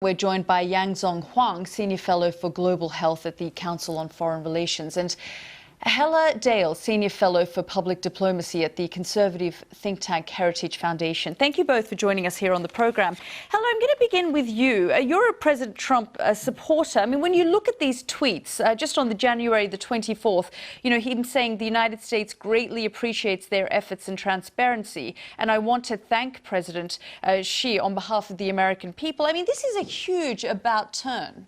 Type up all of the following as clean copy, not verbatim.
We're joined by Yangzong Huang, Senior Fellow for Global Health at the Council on Foreign Relations, and Helle Dale, Senior Fellow for Public Diplomacy at the conservative think tank Heritage Foundation. Thank you both for joining us here on the programme. Helle, I'm going to begin with you. You're a President Trump supporter. I mean, when you look at these tweets, just on the January the 24th, you know, him saying the United States greatly appreciates their efforts and transparency, and I want to thank President Xi on behalf of the American people. I mean, this is a huge about turn.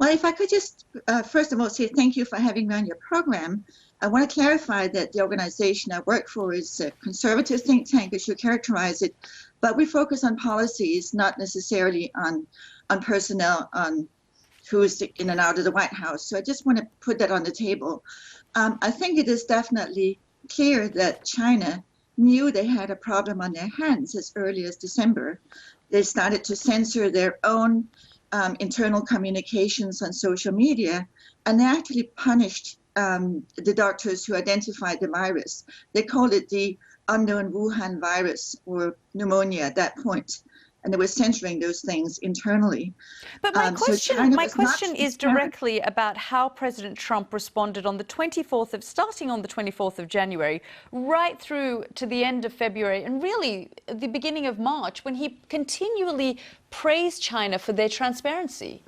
Well, if I could just, first of all, say thank you for having me on your program. I want to clarify that the organization I work for is a conservative think tank, as you characterize it, but we focus on policies, not necessarily on personnel, on who's in and out of the White House. So I just want to put that on the table. I think it is definitely clear that China knew they had a problem on their hands as early as December. They started to censor their own internal communications on social media, and they actually punished the doctors who identified the virus. They called it the unknown Wuhan virus or pneumonia at that point, and they were censoring those things internally. But my question is directly about how President Trump responded on the 24th starting on the 24th of January, right through to the end of February, and really the beginning of March, when he continually praised China for their transparency.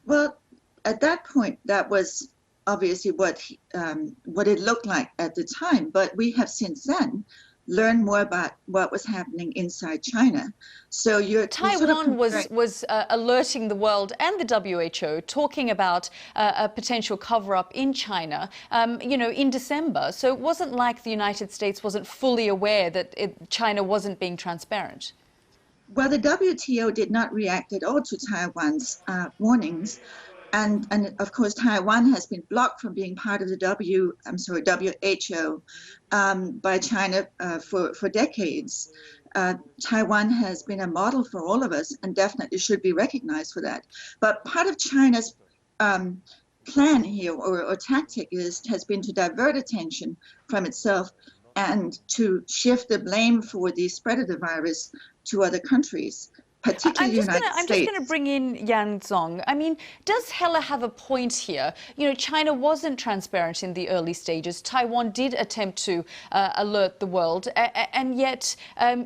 Well, at that point, that was obviously what it looked like at the time. But we have since then learn more about what was happening inside China. So Taiwan was alerting the world and the WHO, talking about a potential cover-up in China, you know, in December. So it wasn't like the United States wasn't fully aware that China wasn't being transparent. Well, the WTO did not react at all to Taiwan's warnings. And of course, Taiwan has been blocked from being part of the w.h.o. By China for decades. Taiwan has been a model for all of us and definitely should be recognized for that. But part of China's plan here or tactic has been to divert attention from itself and to shift the blame for the spread of the virus to other countries. I'm just going to bring in Yangzong. I mean, does Helle have a point here? You know, China wasn't transparent in the early stages. Taiwan did attempt to alert the world, and yet,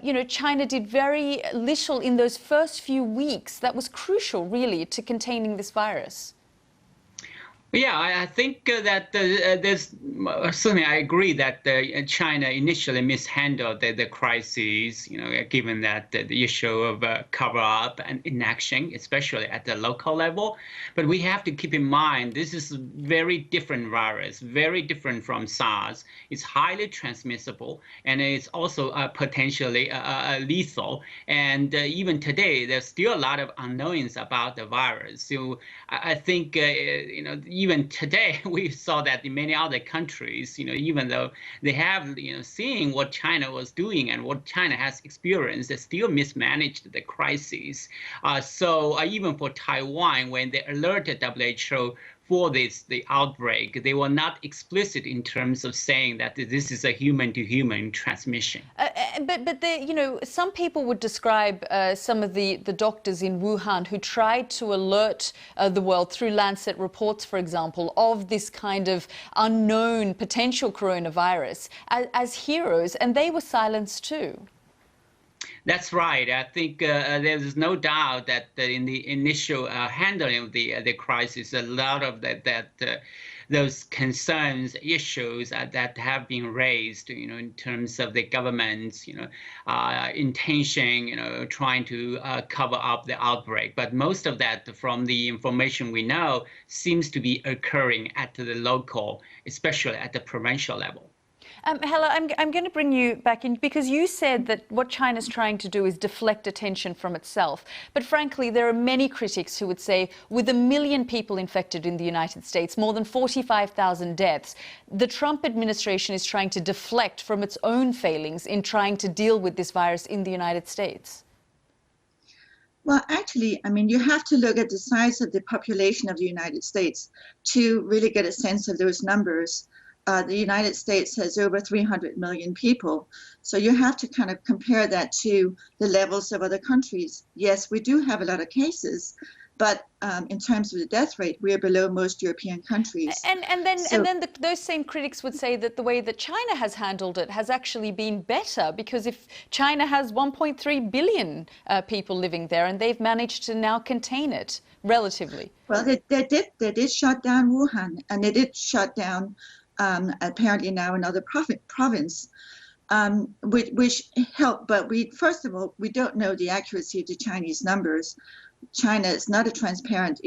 you know, China did very little in those first few weeks. That was crucial, really, to containing this virus. Yeah, I think that there's certainly I agree that China initially mishandled the crises, you know, given that the issue of cover-up and inaction, especially at the local level. But we have to keep in mind this is a very different virus, very different from SARS. It's highly transmissible, and it's also potentially lethal. And even today, there's still a lot of unknowns about the virus. So I think, you know, even today, we saw that in many other countries, you know, even though they have, you know, seeing what China was doing and what China has experienced, they still mismanaged the crises. So even for Taiwan, when they alerted WHO for the outbreak, they were not explicit in terms of saying that this is a human-to-human transmission. But you know, some people would describe some of the doctors in Wuhan who tried to alert the world through Lancet reports, for example, of this kind of unknown potential coronavirus as heroes, and they were silenced too. That's right. I think there's no doubt that in the initial handling of the crisis, a lot of those concerns, issues that have been raised, you know, in terms of the government's, you know, intention, you know, trying to cover up the outbreak. But most of that, from the information we know, seems to be occurring at the local, especially at the provincial level. Helle, I'm going to bring you back in because you said that what China's trying to do is deflect attention from itself. But frankly, there are many critics who would say with 1 million people infected in the United States, more than 45,000 deaths, the Trump administration is trying to deflect from its own failings in trying to deal with this virus in the United States. Well, actually, I mean, you have to look at the size of the population of the United States to really get a sense of those numbers. the United States has over 300 million people. So you have to kind of compare that to the levels of other countries. Yes, we do have a lot of cases, but in terms of the death rate, we are below most European countries. And then those same critics would say that the way that China has handled it has actually been better, because if China has 1.3 billion people living there, and they've managed to now contain it relatively. Well, they did shut down Wuhan, and they did shut down apparently now another province, which helped. But first of all, we don't know the accuracy of the Chinese numbers. China is not a transparent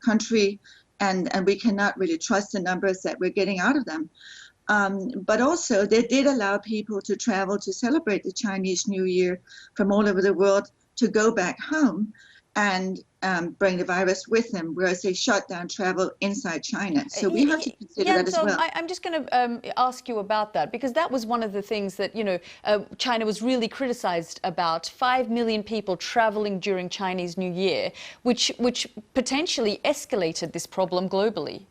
country, and we cannot really trust the numbers that we're getting out of them. But also, they did allow people to travel to celebrate the Chinese New Year from all over the world to go back home and bring the virus with them, whereas they shut down travel inside China. So we have to consider that as well. I'm just going to ask you about that, because that was one of the things that, China was really criticized about. 5 million people traveling during Chinese New Year, which potentially escalated this problem globally.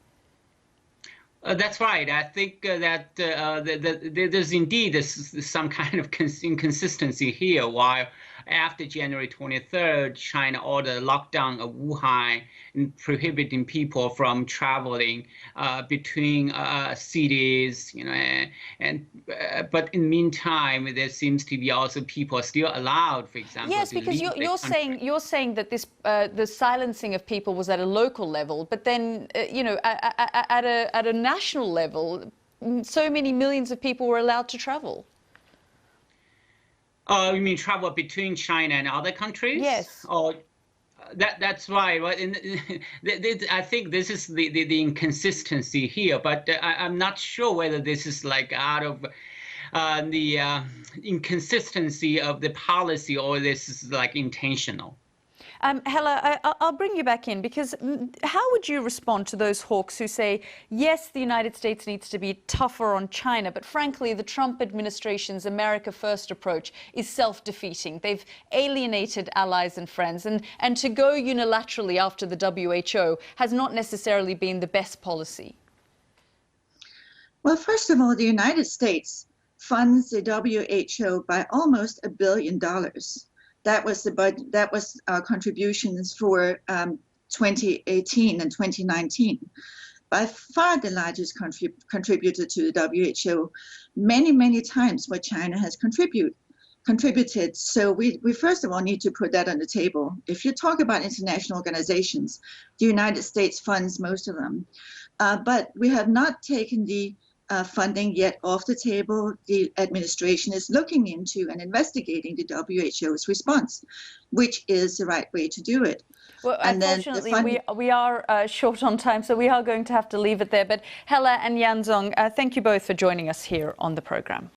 That's right. I think that there's indeed some kind of inconsistency here. While after January 23rd, China ordered a lockdown of Wuhan and prohibiting people from traveling between cities, but in the meantime, there seems to be also people still allowed, for example. Yes, because you're saying that this the silencing of people was at a local level, but then at a national level, so many millions of people were allowed to travel. You mean travel between China and other countries? Yes. That's right. I think this is the inconsistency here, but I'm not sure whether this is like out of the inconsistency of the policy, or this is like intentional. Helle, I'll bring you back in, because how would you respond to those hawks who say, yes, the United States needs to be tougher on China, but frankly, the Trump administration's America First approach is self-defeating. They've alienated allies and friends, and to go unilaterally after the w.h.o. has not necessarily been the best policy? Well, first of all, the United States funds the w.h.o. by almost $1 billion. That was the budget. That was our contributions for 2018 and 2019. By far the largest contributor to the WHO, many times what China has contributed. So we first of all need to put that on the table. If you talk about international organizations, the United States funds most of them, but we have not taken the funding yet off the table. The administration is looking into and investigating the WHO's response, which is the right way to do it. Well, and unfortunately, we are short on time, so we are going to have to leave it there. But Helle and Yanzong, thank you both for joining us here on the program.